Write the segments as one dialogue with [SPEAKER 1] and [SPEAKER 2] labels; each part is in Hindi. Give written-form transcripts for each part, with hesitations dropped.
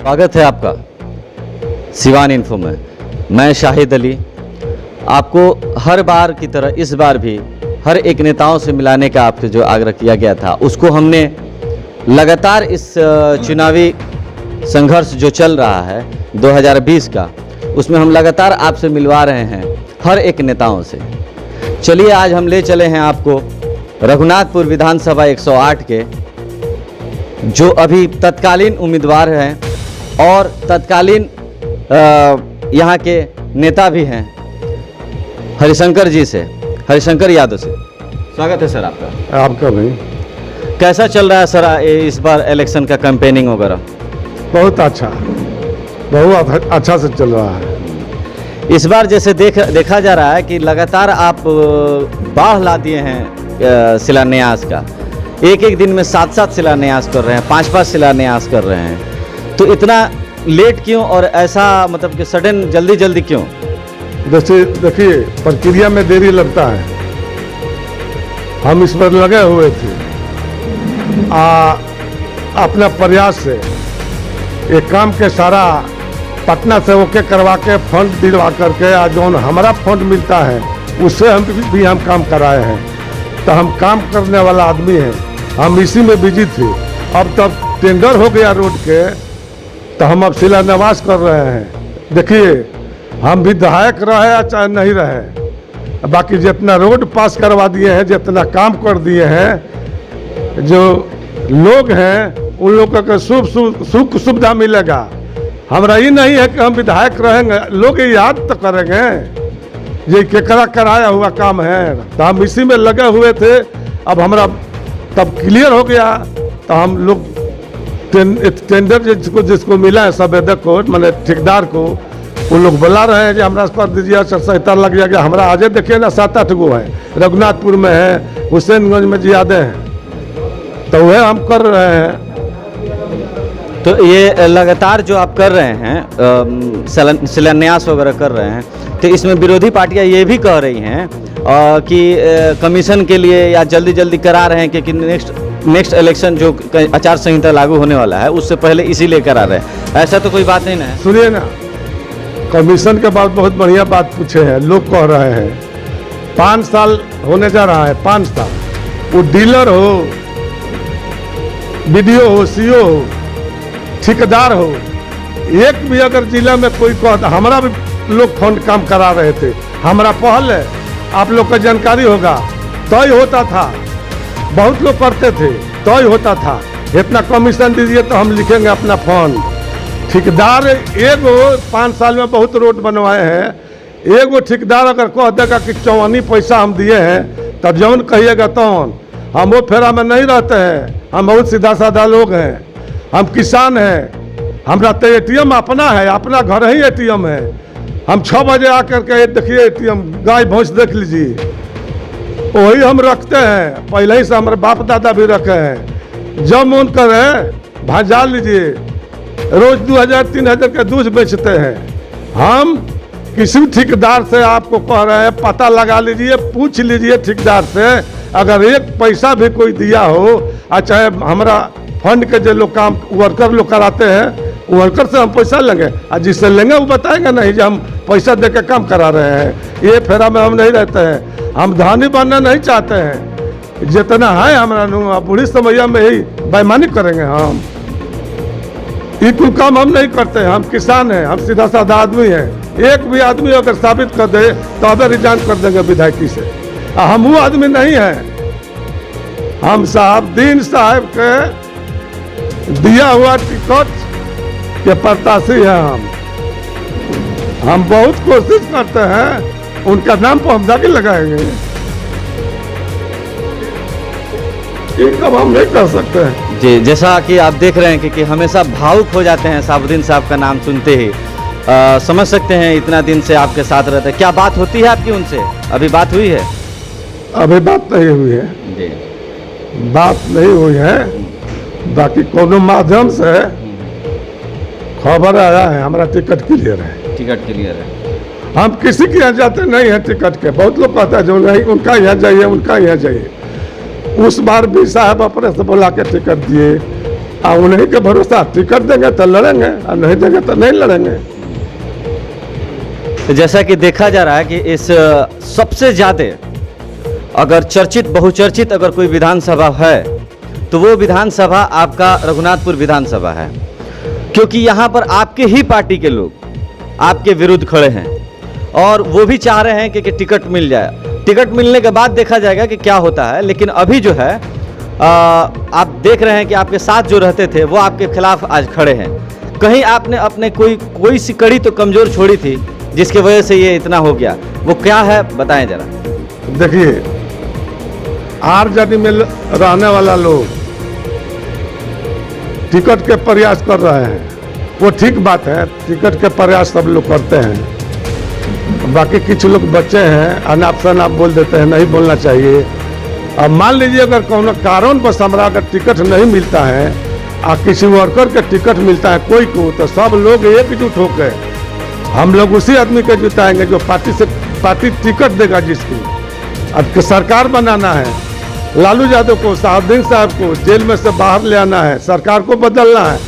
[SPEAKER 1] स्वागत है आपका सिवान इन्फो में। मैं शाहिद अली। आपको हर बार की तरह इस बार भी हर एक नेताओं से मिलाने का आपसे जो आग्रह किया गया था, उसको हमने लगातार इस चुनावी संघर्ष जो चल रहा है 2020 का, उसमें हम लगातार आपसे मिलवा रहे हैं हर एक नेताओं से। चलिए आज हम ले चले हैं आपको रघुनाथपुर विधानसभा 108 के जो अभी तत्कालीन उम्मीदवार हैं और तत्कालीन यहाँ के नेता भी हैं, हरिशंकर जी से, हरिशंकर यादव से। स्वागत है सर आपका।
[SPEAKER 2] आपका भी।
[SPEAKER 1] कैसा चल रहा है सर इस बार इलेक्शन का कैंपेनिंग वगैरह?
[SPEAKER 2] बहुत अच्छा से चल रहा है।
[SPEAKER 1] इस बार जैसे देखा जा रहा है कि लगातार आप बाढ़ ला दिए हैं शिलान्यास का। एक दिन में 7 शिलान्यास कर रहे हैं, 5 शिलान्यास कर रहे हैं, तो इतना लेट क्यों और ऐसा मतलब कि सडन जल्दी क्यों?
[SPEAKER 2] जैसे देखिए, प्रक्रिया में देरी लगता है। हम इस पर लगे हुए थे अपना प्रयास से एक काम के सारा पटना से ओके करवा के फंड दिलवा करके आज जो हमारा फंड मिलता है उससे हम काम कराए हैं। तो हम काम करने वाला आदमी हैं, हम इसी में बिजी थे। अब तब टेंडर हो गया रोड के, तो हम अब शिलान्यास कर रहे हैं। देखिए, हम भी विधायक रहे या चाहे नहीं रहे, बाकी जितना रोड पास करवा दिए हैं, जितना काम कर दिए हैं, जो लोग हैं उन लोगों को सुख सुविधा मिलेगा। हमारा ये नहीं है कि हम विधायक रहेंगे, लोग याद तो करेंगे ये केकरा कराया हुआ काम है। तो हम इसी में लगे हुए थे। अब हमारा तब क्लियर हो गया, तो हम लोग टेंडर जिसको मिला है संवेदक को, मैंने ठेकेदार को, वो लोग बुला रहे हैं कि हमारा कर दीजिए, 70 लग जाएगा। हमारा आजे देखिए ना 7-8 गो है, रघुनाथपुर में है, हुसैनगंज में ज़्यादा हैं, तो वह हम कर रहे हैं।
[SPEAKER 1] तो ये लगातार जो आप कर रहे हैं शिलान्यास वगैरह कर रहे हैं, तो इसमें विरोधी पार्टियां ये भी कह रही हैं कि कमीशन के लिए या जल्दी करा रहे हैं कि नेक्स्ट इलेक्शन जो आचार संहिता लागू होने वाला है उससे पहले इसीलिए करा रहे हैं। ऐसा तो कोई बात नहीं ना है?
[SPEAKER 2] सुनिए ना, कमीशन के बाद बहुत बढ़िया बात पूछे हैं। लोग कह रहे हैं 5 साल होने जा रहा है, 5 साल। वो डीलर हो, बीडीओ हो, सीओ हो, ठेकेदार हो, एक भी अगर जिला में कोई कहता, हमारा भी लोग फंड काम करा रहे थे। हमारा पहल है, आप लोग को जानकारी होगा, तय होता था, बहुत लोग करते थे, तय होता था इतना कमीशन दीजिए तो हम लिखेंगे अपना फंड। ठेकेदार एगो 5 साल में बहुत रोड बनवाए हैं। एगो ठेकेदार अगर कह देगा कि 54 पैसा हम दिए हैं, तब जौन कहिएगा तौन। हम वो फेरा में नहीं रहते हैं, हम बहुत सीधा साधा लोग हैं, हम किसान हैं। हमारा तो ATM अपना है, अपना घर ही ATM है। हम 6 बजे आकर के देखिए ATM, गाय भैंस देख लीजिए, वही हम रखते हैं। पहले ही से हमारे बाप दादा भी रखे हैं। जब मन करे भजा लीजिए, रोज 2000-3000 का दूध बेचते हैं। हम किसी ठेकेदार से आपको कह रहे हैं, पता लगा लीजिए, पूछ लीजिए ठेकेदार से, अगर 1 पैसा भी कोई दिया हो, चाहे हमारा फंड के जो लोग काम वर्कर लोग कराते हैं, वर्कर से हम पैसा लेंगे, और जिससे लेंगे वो बताएंगे नहीं कि हम पैसा दे के काम करा रहे हैं। ये फेरा में हम नहीं रहते हैं। हम धनी बनना नहीं चाहते हैं। जितना है हमारा बूढ़ी समैया में ही बेईमानी करेंगे हम। ये कोई काम हम नहीं करते हैं। हम किसान हैं, हम सीधा साधा आदमी हैं। एक भी आदमी अगर साबित कर दे तो अभी रिजाइन कर देंगे विधायकी से। हम वो आदमी नहीं हैं। हम साहबदीन साहब के दिया हुआ टिकट के प्रत्याशी हैं। हम बहुत कोशिश करते हैं, उनका नाम पर हम जाके लगाएंगे। ये कब हम नहीं कर सकते हैं
[SPEAKER 1] जी। जैसा कि आप देख रहे हैं कि हमेशा भावुक हो जाते हैं साहबुद्दीन साहब का नाम सुनते ही। समझ सकते हैं इतना दिन से आपके साथ रहते हैं। क्या बात होती है आपकी उनसे? अभी बात हुई है?
[SPEAKER 2] अभी बात नहीं हुई है
[SPEAKER 1] जी,
[SPEAKER 2] बात नहीं हुई है। बाकी कोनो माध्यम से खबर आया है, हमारा टिकट क्लियर है।
[SPEAKER 1] टिकट क्लियर है।
[SPEAKER 2] हम किसी के यहाँ जाते नहीं हैं टिकट के। बहुत लोग कहते हैं जो नहीं, उनका यहाँ जाइए, उनका यहाँ जाइए। उस बार भी साहब अपने से बुला के टिकट दिए। उन्हीं के भरोसा टिकट देंगे तो लड़ेंगे और नहीं देंगे तो नहीं लड़ेंगे।
[SPEAKER 1] तो जैसा कि देखा जा रहा है कि इस सबसे ज़्यादा अगर चर्चित बहुचर्चित अगर कोई विधानसभा है तो वो विधानसभा आपका रघुनाथपुर विधानसभा है, क्योंकि यहाँ पर आपके ही पार्टी के लोग आपके विरुद्ध खड़े हैं और वो भी चाह रहे हैं कि टिकट मिल जाए। टिकट मिलने के बाद देखा जाएगा कि क्या होता है, लेकिन अभी जो है आप देख रहे हैं कि आपके साथ जो रहते थे वो आपके खिलाफ आज खड़े हैं। कहीं आपने अपने कोई सी कड़ी तो कमज़ोर छोड़ी थी जिसकी वजह से ये इतना हो गया, वो क्या है बताएं जरा।
[SPEAKER 2] देखिए, आरजेडी में रहने वाला लोग टिकट के प्रयास कर रहे हैं, वो ठीक बात है, टिकट के प्रयास सब लोग करते हैं। बाकी कुछ लोग बच्चे हैं अनाप शनाप बोल देते हैं, नहीं बोलना चाहिए। अब मान लीजिए अगर कोनो कारण बस हमारा अगर टिकट नहीं मिलता है और किसी वर्कर के टिकट मिलता है कोई को, तो सब लोग एकजुट होकर हम लोग उसी आदमी को जिताएंगे जो पार्टी टिकट देगा जिसकी। अब सरकार बनाना है, लालू यादव को, साहबुद्दीन साहब को जेल में से बाहर ले आना है, सरकार को बदलना है।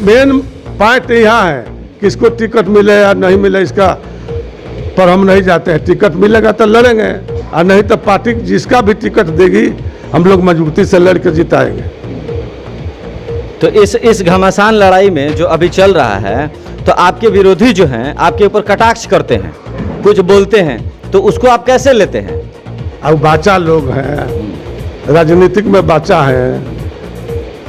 [SPEAKER 2] मेन पॉइंट यहाँ है, किसको टिकट मिले या नहीं मिले इसका पर हम नहीं जाते हैं। टिकट मिलेगा तो लड़ेंगे और नहीं तो पार्टी जिसका भी टिकट देगी हम लोग मजबूती से लड़ के जिताएंगे।
[SPEAKER 1] तो इस घमासान लड़ाई में जो अभी चल रहा है, तो आपके विरोधी जो हैं आपके ऊपर कटाक्ष करते हैं, कुछ बोलते हैं, तो उसको आप कैसे लेते हैं?
[SPEAKER 2] अब बाचा लोग हैं, राजनीतिक में बाचा है।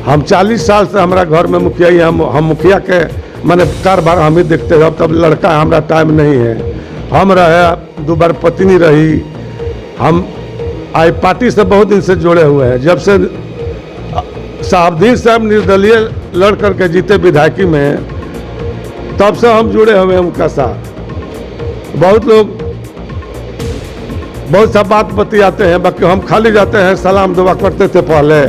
[SPEAKER 2] हम 40 साल से हमारा घर में मुखिया ही हम मुखिया के मैंने कारोबार हम ही देखते हैं। अब तब लड़का है, हमारा टाइम नहीं है। हम रहे 2 बार पत्नी रही, हम आई पार्टी से बहुत दिन से जुड़े हुए हैं। जब से साहबुद्दीन साहब निर्दलीय लड़ करके जीते विधायकी में, तब से हम जुड़े हुए हैं उनका साथ। बहुत लोग बहुत सा बात बतियाते हैं, बाकी हम खाली जाते हैं, सलाम दुआ करते थे पहले,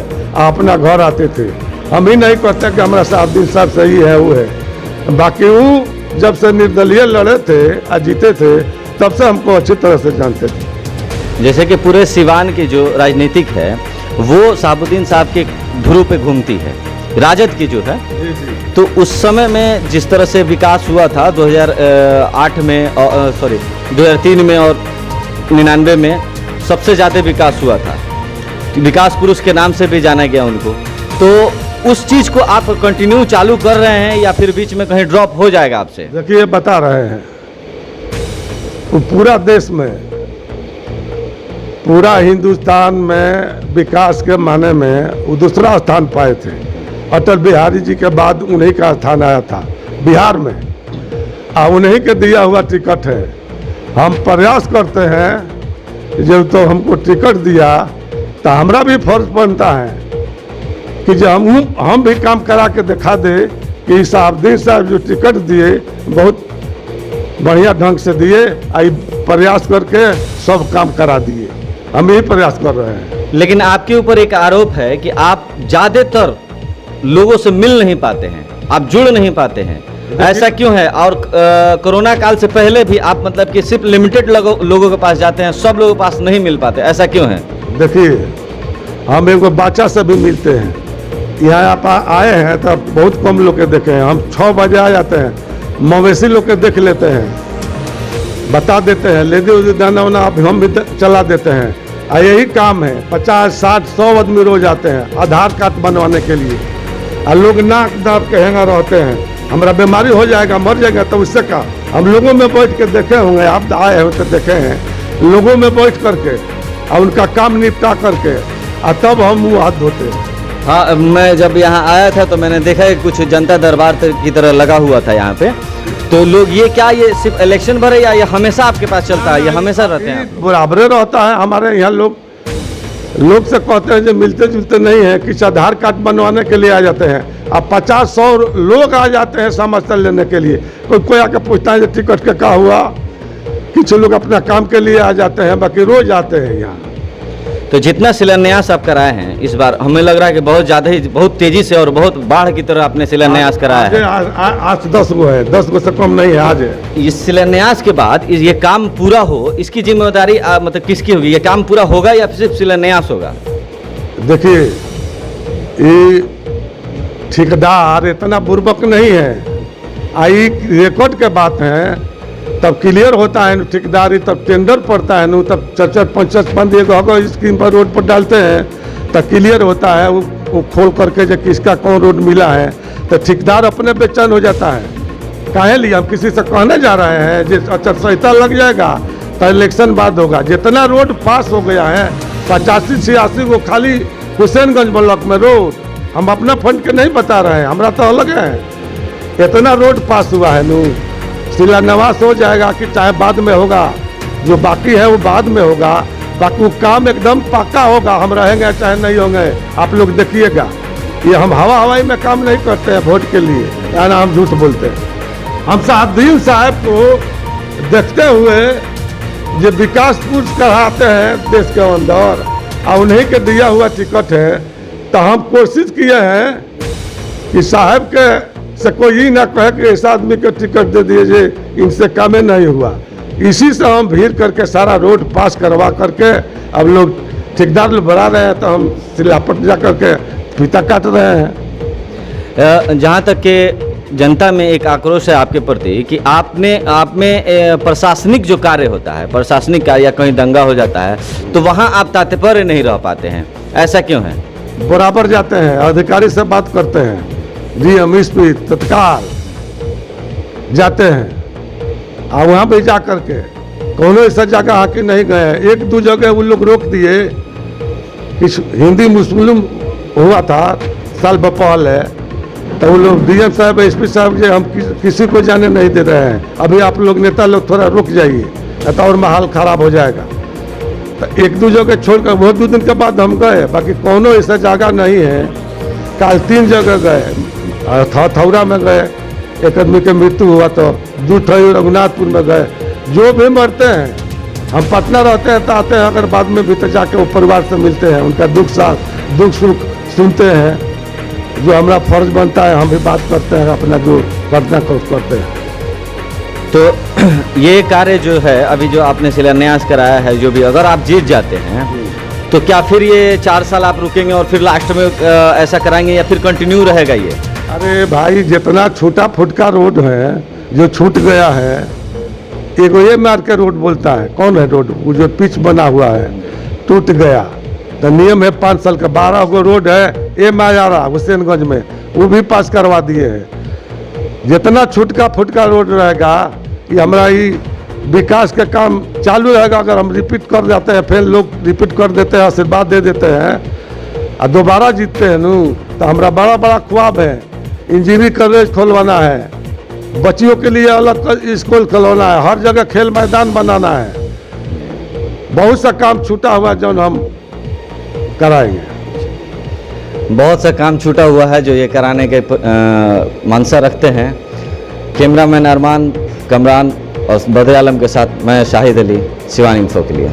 [SPEAKER 2] अपना घर आते थे। हम ही नहीं कहते कि हमारा साहबुद्दीन साहब सही है वो है। बाकी वो जब से निर्दलीय लड़े थे और जीते थे तब से हमको अच्छी तरह से जानते थे।
[SPEAKER 1] जैसे कि पूरे सिवान की जो राजनीतिक है वो साहबुद्दीन साहब के धुरू पे घूमती है, राजद की जो है। तो उस समय में जिस तरह से विकास हुआ था 2008 में 2003 में और 99 में सबसे ज़्यादा विकास हुआ था, विकास पुरुष के नाम से भी जाना गया उनको। तो उस चीज़ को आप कंटिन्यू चालू कर रहे हैं या फिर बीच में कहीं ड्रॉप हो जाएगा आपसे?
[SPEAKER 2] देखिए, बता रहे हैं वो पूरा देश में, पूरा हिंदुस्तान में विकास के माने में वो दूसरा स्थान पाए थे। अटल बिहारी जी के बाद उन्हीं का स्थान आया था बिहार में, और उन्हीं के दिया हुआ टिकट है। हम प्रयास करते हैं, जब तो हमको टिकट दिया तो हमारा भी फर्ज बनता है कि जब हम भी काम करा के दिखा दे कि साहबुद्दीन साहब जो टिकट दिए बहुत बढ़िया ढंग से दिए, आई प्रयास करके सब काम करा दिए। हम यही प्रयास कर रहे हैं।
[SPEAKER 1] लेकिन आपके ऊपर एक आरोप है कि आप ज़्यादातर लोगों से मिल नहीं पाते हैं, आप जुड़ नहीं पाते हैं, ऐसा क्यों है? और कोरोना काल से पहले भी आप मतलब कि सिर्फ लिमिटेड लोगों के पास जाते हैं, सब लोगों के पास नहीं मिल पाते, ऐसा क्यों है?
[SPEAKER 2] देखिए, हम एक बाचा से भी मिलते हैं। यहाँ आप आए हैं तो बहुत कम लोग के देखे हैं। हम 6 बजे आ जाते हैं, मवेशी लोग के देख लेते हैं, बता देते हैं, ले दो दाना वाना आप हम भी चला देते हैं। और यही काम है, 50, 60, 100 आदमी रोज आते हैं आधार कार्ड बनवाने के लिए। और लोग नाक दाब के हैंगा रहते हैं, हमारा बीमारी हो जाएगा, मर जाएगा, तो उससे का हम लोगों में बैठ के देखे होंगे, आप आए हो तो देखे हैं, लोगों में बैठ करके और उनका काम निपटा करके और तब हम मुँह हाथ धोते हैं।
[SPEAKER 1] हाँ, मैं जब यहाँ आया था तो मैंने देखा कि कुछ जनता दरबार की तरह लगा हुआ था यहाँ पे। तो लोग ये क्या, ये सिर्फ इलेक्शन भर है या ये हमेशा आपके पास चलता है, ये हमेशा रहते हैं?
[SPEAKER 2] बराबर रहता है। हमारे यहाँ लोग से कहते हैं जो मिलते जुलते नहीं है, किसी आधार कार्ड बनवाने के लिए आ जाते हैं। अब 50-100 लोग आ जाते हैं समाचार लेने के लिए। कोई आके पूछता है टिकट के क्या हुआ। कुछ लोग अपना काम के लिए आ जाते हैं, बाकी रोज आते हैं यहाँ।
[SPEAKER 1] तो जितना शिलान्यास आप कराए हैं इस बार, हमें लग रहा है कि बहुत ज़्यादा ही, बहुत तेजी से और बहुत बाढ़ की तरह आपने शिलान्यास कराया है।
[SPEAKER 2] आज 10 गो है, 10 गो से कम नहीं है आज।
[SPEAKER 1] इस शिलान्यास के बाद ये काम पूरा हो, इसकी जिम्मेदारी मतलब किसकी होगी? ये काम पूरा होगा या सिर्फ शिलान्यास होगा?
[SPEAKER 2] देखिए, ये ठेकेदार इतना बुर्बक नहीं है। आई रिकॉर्ड के बात है तब क्लियर होता है ठेकेदारी, तब टेंडर पड़ता है तब 4-5 एगो स्कीम पर रोड पर डालते हैं तब क्लियर होता है। वो खोल करके जो किसका कौन रोड मिला है तो ठेकेदार अपने बेचैन हो जाता है। काहे लिए हम किसी से कहने जा रहे हैं जो आचार लग जाएगा तो इलेक्शन बाद होगा। जितना रोड पास हो गया है 85-86 वो खाली हुसैनगंज ब्लॉक में रोड, हम अपना फंड के नहीं बता रहे हैं, हमारा तो अलग है। इतना रोड पास हुआ है शिलान्यास हो जाएगा कि चाहे बाद में होगा, जो बाकी है वो बाद में होगा, बाकी वो काम एकदम पक्का होगा। हम रहेंगे चाहे नहीं होंगे, आप लोग देखिएगा। ये हम हवाई में काम नहीं करते हैं वोट के लिए, या ना हम झूठ बोलते हैं। हम साहबदीन साहब को देखते हुए जो विकास पुरुष कराते हैं देश के अंदर और उन्हीं के दिया हुआ टिकट है, तो हम कोशिश किए हैं कि साहब के से कोई ही ना कहे कि इस आदमी को टिकट दे दीजिए, इनसे काम नहीं हुआ। इसी से हम भीड़ करके सारा रोड पास करवा करके अब लोग ठेकेदार बढ़ा रहे हैं, तो हम सिलापट जा करके फीता काट रहे हैं।
[SPEAKER 1] जहाँ तक कि जनता में एक आक्रोश है आपके प्रति कि आप में प्रशासनिक जो कार्य होता है, प्रशासनिक कार्य या कहीं दंगा हो जाता है तो वहाँ आप तात्पर्य नहीं रह पाते हैं, ऐसा क्यों है?
[SPEAKER 2] बराबर जाते हैं, अधिकारी से बात करते हैं, डीएम एसपी तत्काल जाते हैं और वहाँ पे जा करके कोनो ऐसा जगह आके नहीं गए। 1-2 जगह वो लोग रोक दिए कि हिंदी मुस्लिम हुआ था साल पहले, तो वो लोग डीएम साहब एसपी साहब जो हम किसी को जाने नहीं दे रहे हैं, अभी आप लोग नेता लोग थोड़ा रुक जाइए तो और माहौल खराब हो जाएगा। तो 1-2 जगह छोड़कर बहुत 2 दिन के बाद हम गए, बाकी कोनो ऐसा जगह नहीं है। कल 3 जगह गए, थौरा में गए, एक आदमी की मृत्यु हुआ, तो दूठई रघुनाथपुर में गए। जो भी मरते हैं हम पटना रहते हैं तो आते हैं, अगर बाद में भी तो जाके वो परिवार से मिलते हैं, उनका दुख सुख सुनते हैं। जो हमारा फर्ज बनता है हम भी बात करते हैं, अपना जो करना करते हैं।
[SPEAKER 1] तो ये कार्य जो है अभी जो आपने शिलान्यास कराया है, जो भी अगर आप जीत जाते हैं तो क्या फिर ये 4 साल आप रुकेंगे और फिर लास्ट में ऐसा कराएंगे या फिर कंटिन्यू रहेगा ये?
[SPEAKER 2] अरे भाई, जितना छोटा फुटका रोड है जो छूट गया है, एगो ये मार के रोड बोलता है, कौन है रोड? वो जो पिच बना हुआ है टूट गया, तो नियम है 5 साल का। 12 गो रोड है ये मायारा हुसैनगंज में, वो भी पास करवा दिए हैं। जितना छुटका फुटका रोड रहेगा ये हमारा ही विकास के काम चालू रहेगा। अगर हम रिपीट कर जाते हैं, फिर लोग रिपीट कर देते हैं, आशीर्वाद दे देते हैं और दोबारा जीतते हैं तो हमारा बड़ा ख्वाब है इंजीनियरिंग कॉलेज खोलवाना है, बच्चियों के लिए अलग स्कूल खोलवाना है, हर जगह खेल मैदान बनाना है। बहुत सा काम छूटा हुआ जो हम कराएंगे।
[SPEAKER 1] बहुत सा काम छूटा हुआ है जो ये कराने के मंशा रखते हैं। कैमरामैन अरमान कमरान और बदर आलम के साथ मैं शाहिद अली, सिवान इन्फो के लिए।